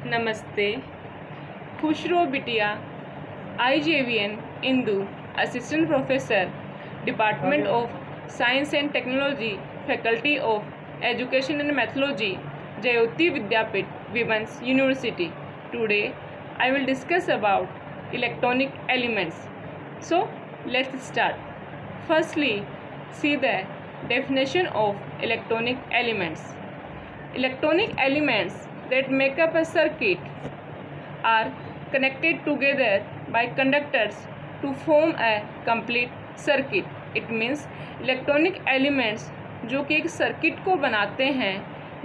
नमस्ते। खुश रहो बिटिया। IJVN Indu, assistant professor, department of science and technology, faculty of education and methodology, Jyoti Vidyapeeth, women's university. Today I will discuss about electronic elements. So let's start. Firstly, see the definition of electronic elements. Electronic elements that make up a circuit are connected together by conductors to form a complete circuit. It means electronic elements जो कि एक circuit को बनाते हैं,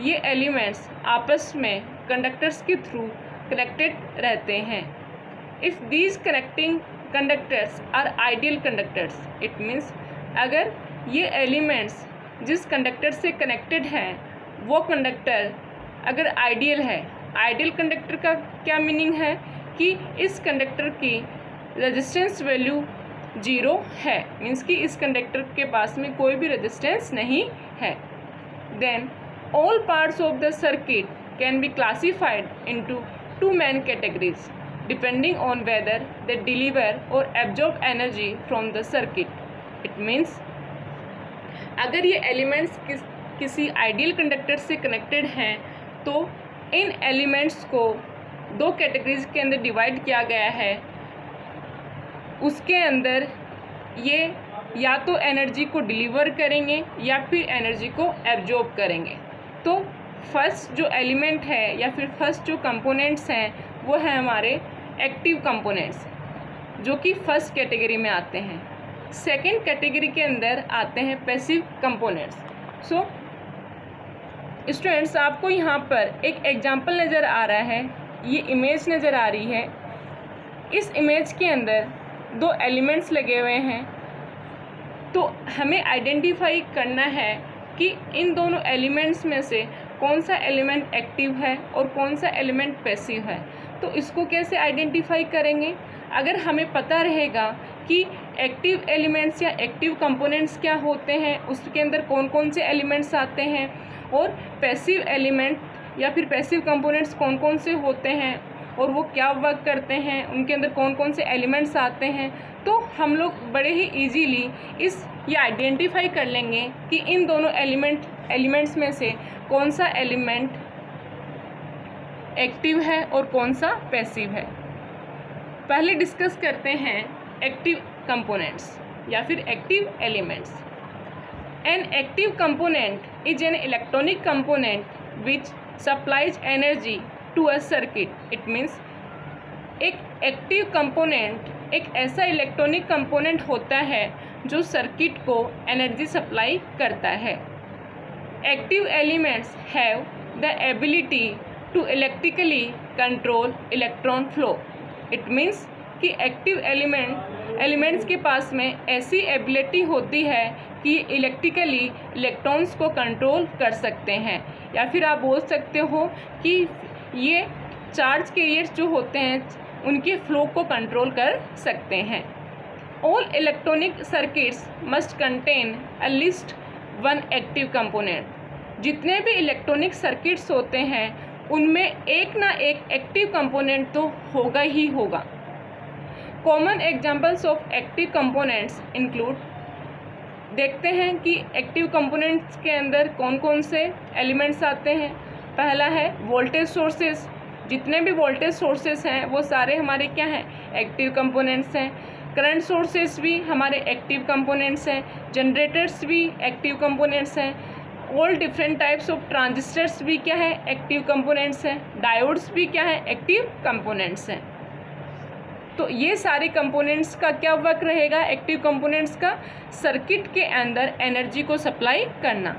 ये elements आपस में conductors के थ्रू कनेक्टेड रहते हैं. If these connecting conductors are ideal conductors, it means अगर ये एलिमेंट्स जिस कंडक्टर से कनेक्टेड हैं वो कंडक्टर अगर आइडियल है. आइडियल कंडक्टर का क्या मीनिंग है कि इस कंडक्टर की रेजिस्टेंस वैल्यू 0 है, मीन्स कि इस कंडक्टर के पास में कोई भी रेजिस्टेंस नहीं है. Then all parts of the circuit can be classified into two main categories depending on whether they deliver or absorb energy from the circuit. It means अगर ये एलिमेंट्स किसी आइडियल कंडक्टर से कनेक्टेड हैं तो इन elements को दो categories के अंदर डिवाइड किया गया है. उसके अंदर ये या तो एनर्जी को डिलीवर करेंगे या फिर एनर्जी को एब्जॉर्ब करेंगे. तो फर्स्ट जो एलिमेंट है या फिर फर्स्ट जो कंपोनेंट्स हैं वो है हमारे एक्टिव कंपोनेंट्स, जो कि फर्स्ट कैटेगरी में आते हैं. सेकंड कैटेगरी के अंदर आते हैं पैसिव कंपोनेंट्स. सो स्टूडेंट्स, आपको यहाँ पर एक एग्जांपल नज़र आ रहा है, ये इमेज नज़र आ रही है. इस इमेज के अंदर दो एलिमेंट्स लगे हुए हैं. तो हमें आइडेंटिफाई करना है कि इन दोनों एलिमेंट्स में से कौन सा एलिमेंट एक्टिव है और कौन सा एलिमेंट पैसिव है. तो इसको कैसे आइडेंटिफाई करेंगे? अगर हमें पता रहेगा कि एक्टिव एलिमेंट्स या एक्टिव कंपोनेंट्स क्या होते हैं, उसके अंदर कौन कौन से एलिमेंट्स आते हैं, और पैसिव एलिमेंट या फिर पैसिव कंपोनेंट्स कौन कौन से होते हैं और वो क्या वर्क करते हैं, उनके अंदर कौन कौन से एलिमेंट्स आते हैं, तो हम लोग बड़े ही इजीली ये आइडेंटिफाई कर लेंगे कि इन दोनों एलिमेंट्स में से कौन सा एलिमेंट एक्टिव है और कौन सा पैसिव है. पहले डिस्कस करते हैं एक्टिव कंपोनेंट्स या फिर active elements. An active component is an electronic component which supplies energy to a circuit. It means एक एक्टिव कंपोनेंट एक ऐसा इलेक्ट्रॉनिक कंपोनेंट होता है जो सर्किट को एनर्जी सप्लाई करता है. Active elements have the ability to electrically control electron flow. It means कि एक्टिव एलिमेंट्स के पास में ऐसी एबिलिटी होती है कि इलेक्ट्रिकली इलेक्ट्रॉन्स को कंट्रोल कर सकते हैं, या फिर आप बोल सकते हो कि ये चार्ज कैरियर्स जो होते हैं उनके फ्लो को कंट्रोल कर सकते हैं. All electronic circuits must contain at least one active component. जितने भी इलेक्ट्रॉनिक सर्किट्स होते हैं उनमें एक ना एक एक्टिव कंपोनेंट तो होगा ही होगा. Common examples of active components include, देखते हैं कि एक्टिव कंपोनेंट्स के अंदर कौन कौन से एलिमेंट्स आते हैं. पहला है वोल्टेज सोर्सेज. जितने भी वोल्टेज सोर्सेज हैं वो सारे हमारे क्या हैं, एक्टिव कंपोनेंट्स हैं. करंट सोर्सेज भी हमारे एक्टिव कंपोनेंट्स हैं. जनरेटर्स भी एक्टिव कंपोनेंट्स हैं. All different types of transistors भी क्या है, एक्टिव कंपोनेंट्स हैं. डायोड्स भी क्या है, एक्टिव कंपोनेंट्स हैं. तो ये सारे कंपोनेंट्स का क्या वर्क रहेगा, एक्टिव कंपोनेंट्स का सर्किट के अंदर एनर्जी को सप्लाई करना.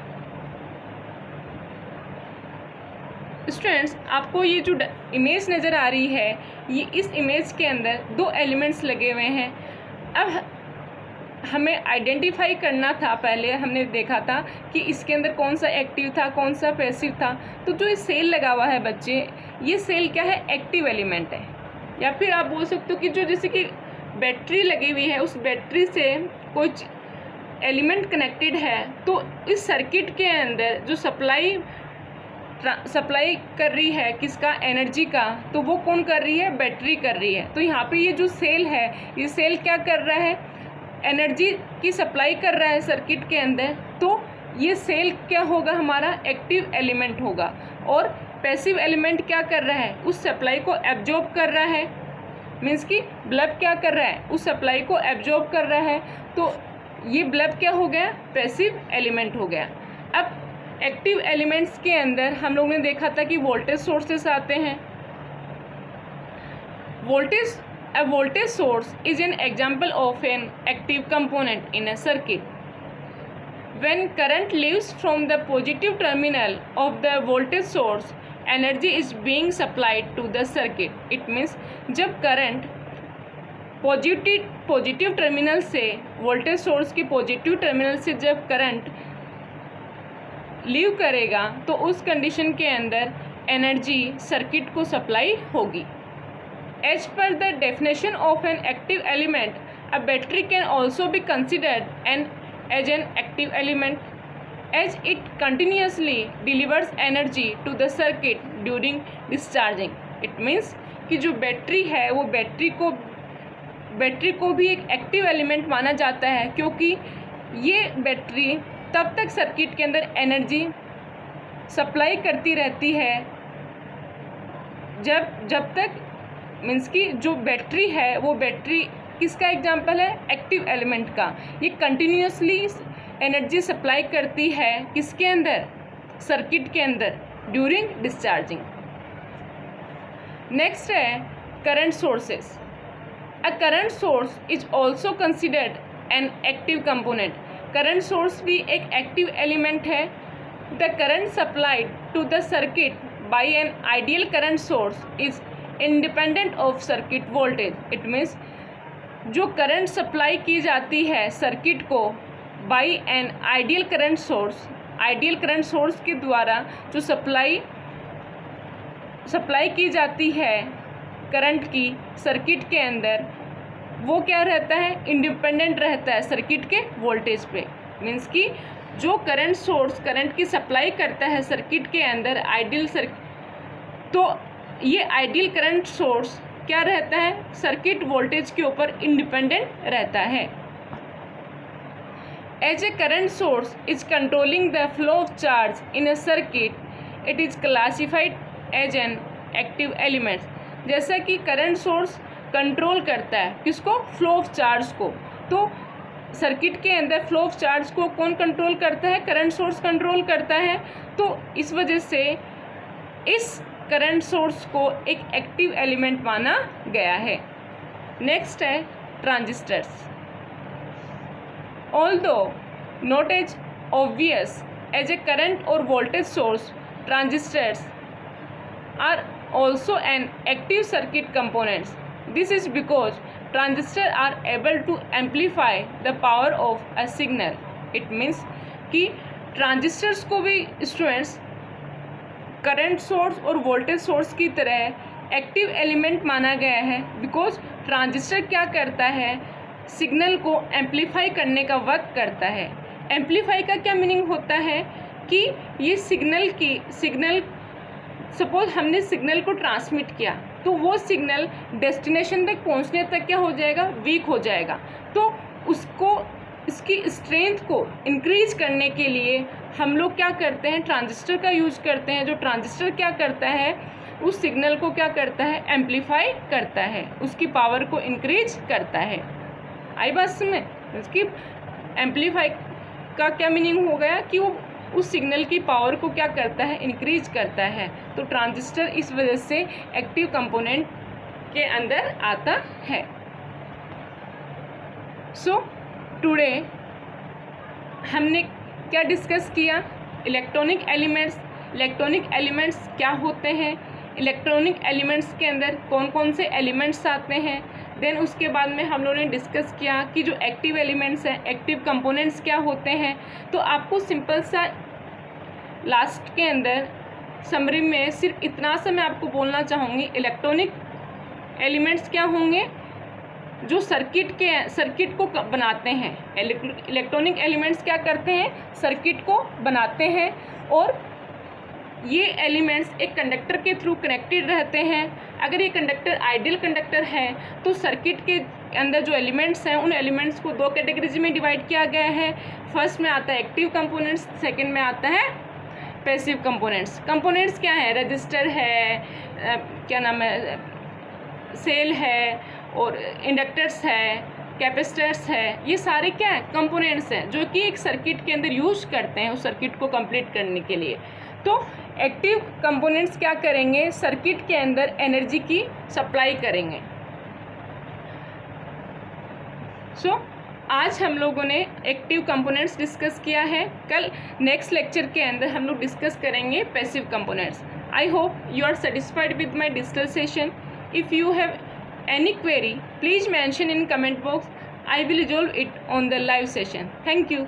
स्टूडेंट्स, आपको ये जो इमेज नज़र आ रही है, ये इस इमेज के अंदर दो एलिमेंट्स लगे हुए हैं. अब हमें आइडेंटिफाई करना था, पहले हमने देखा था कि इसके अंदर कौन सा एक्टिव था कौन सा पैसिव था. तो जो ये सेल लगा हुआ है बच्चे, ये सेल क्या है, एक्टिव एलिमेंट है. या फिर आप बोल सकते हो कि जो जैसे कि बैटरी लगी हुई है, उस बैटरी से कुछ एलिमेंट कनेक्टेड है, तो इस सर्किट के अंदर जो सप्लाई सप्लाई कर रही है किसका, एनर्जी का, तो वो कौन कर रही है, बैटरी कर रही है। तो यहाँ पे ये जो सेल है, ये सेल क्या कर रहा है, एनर्जी की सप्लाई कर रहा है सर्किट के अंदर। तो ये सेल क्या होगा, हमारा एक्टिव एलिमेंट होगा। और पैसिव एलिमेंट क्या कर रहा है, उस सप्लाई को एब्जॉर्ब कर रहा है, मीन्स कि बल्ब क्या कर रहा है, उस सप्लाई को एब्जॉर्ब कर रहा है। तो ये बल्ब क्या हो गया, पैसिव एलिमेंट हो गया। अब एक्टिव एलिमेंट्स के अंदर हम लोगों ने देखा था कि वोल्टेज सोर्सेस आते हैं। A voltage source is an example of an active component in a circuit. When current leaves from the positive terminal of the voltage source, energy is being supplied to the circuit. It means जब current positive terminal से, voltage source की positive terminal से जब current leave करेगा तो उस condition के अंदर एनर्जी सर्किट को सप्लाई होगी। As per the definition of an active element, a battery can also be considered as an active element as it continuously delivers energy to the circuit during discharging. It means कि जो battery है वो battery को भी एक active element माना जाता है, क्योंकि ये बैटरी तब तक सर्किट के अंदर एनर्जी सप्लाई करती रहती है जब तक, मीन्स कि जो बैटरी है वो बैटरी किसका एग्जांपल है, एक्टिव एलिमेंट का। ये कंटिन्यूसली एनर्जी सप्लाई करती है किसके अंदर, सर्किट के अंदर ड्यूरिंग डिस्चार्जिंग। नेक्स्ट है current sources. A current source is also considered an active component. Current source भी एक एक्टिव एलिमेंट है। The current supplied to the circuit by an ideal current source is independent of circuit voltage. It means जो current supply की जाती है circuit को by an ideal current source के द्वारा जो सप्लाई की जाती है करंट की सर्किट के अंदर, वो क्या रहता है, इंडिपेंडेंट रहता है सर्किट के वोल्टेज पे। मीन्स कि जो करंट सोर्स करंट की सप्लाई करता है सर्किट के अंदर तो ये आइडियल करंट सोर्स क्या रहता है, सर्किट वोल्टेज के ऊपर इंडिपेंडेंट रहता है। As a current source is controlling the flow of charge in a circuit, it is classified as an active element. जैसा कि करंट सोर्स कंट्रोल करता है किसको, फ्लो ऑफ चार्ज को। तो सर्किट के अंदर फ्लो ऑफ चार्ज को कौन कंट्रोल करता है, करंट सोर्स कंट्रोल करता है। तो इस वजह से इस करंट सोर्स को एक एक्टिव एलिमेंट माना गया है। नेक्स्ट है transistors. Although not as obvious as a current और voltage source, transistors are also an active circuit components. This is because transistors are able to amplify the power of a signal. It means कि transistors को भी students current source और voltage source की तरह active element माना गया है, because transistor क्या करता है, सिग्नल को एम्पलीफाई करने का वर्क करता है। एम्पलीफाई का क्या मीनिंग होता है कि ये सिग्नल सपोज हमने सिग्नल को ट्रांसमिट किया तो वो सिग्नल डेस्टिनेशन तक पहुंचने तक क्या हो जाएगा, वीक हो जाएगा। तो इसकी स्ट्रेंथ को इंक्रीज करने के लिए हम लोग क्या करते हैं, ट्रांजिस्टर का यूज करते हैं। जो ट्रांजिस्टर क्या करता है, उस सिग्नल को क्या करता है, एम्पलीफाई करता है, उसकी पावर को इंक्रीज करता है। आई बात समझ, उसकी एम्पलीफाई का क्या मीनिंग हो गया कि वो उस सिग्नल की पावर को क्या करता है, इंक्रीज करता है। तो ट्रांजिस्टर इस वजह से एक्टिव कंपोनेंट के अंदर आता है। सो टुडे हमने क्या डिस्कस किया, इलेक्ट्रॉनिक एलिमेंट्स क्या होते हैं, इलेक्ट्रॉनिक एलिमेंट्स के अंदर कौन कौन से एलिमेंट्स आते हैं। देन उसके बाद में हम लोगों ने डिस्कस किया कि जो एक्टिव एलिमेंट्स हैं, एक्टिव कंपोनेंट्स क्या होते हैं। तो आपको सिंपल सा लास्ट के अंदर समरी में सिर्फ इतना सा मैं आपको बोलना चाहूँगी, इलेक्ट्रॉनिक एलिमेंट्स क्या होंगे, जो सर्किट को बनाते हैं। इलेक्ट्रॉनिक एलिमेंट्स क्या करते हैं, सर्किट को बनाते हैं और ये एलिमेंट्स एक कंडक्टर के थ्रू कनेक्टेड रहते हैं। अगर ये कंडक्टर आइडियल कंडक्टर है तो सर्किट के अंदर जो एलिमेंट्स हैं उन एलिमेंट्स को दो कैटेगरीज में डिवाइड किया गया है। फर्स्ट में आता है एक्टिव कंपोनेंट्स, सेकंड में आता है पैसिव कंपोनेंट्स। कंपोनेंट्स क्या है? रजिस्टर है, क्या नाम है, सेल है, और इंडक्टर्स है, कैपेसिटर्स है। ये सारे क्या है? कंपोनेंट्स हैं जो कि एक सर्किट के अंदर यूज करते हैं उस सर्किट को कंप्लीट करने के लिए। तो एक्टिव कंपोनेंट्स क्या करेंगे? सर्किट के अंदर एनर्जी की सप्लाई करेंगे। आज हम लोगों ने एक्टिव कंपोनेंट्स डिस्कस किया है। कल नेक्स्ट लेक्चर के अंदर हम लोग डिस्कस करेंगे passive components. I hope you are satisfied with my digital session. If you have any query, please mention in comment box. I will resolve it on the live session. Thank you.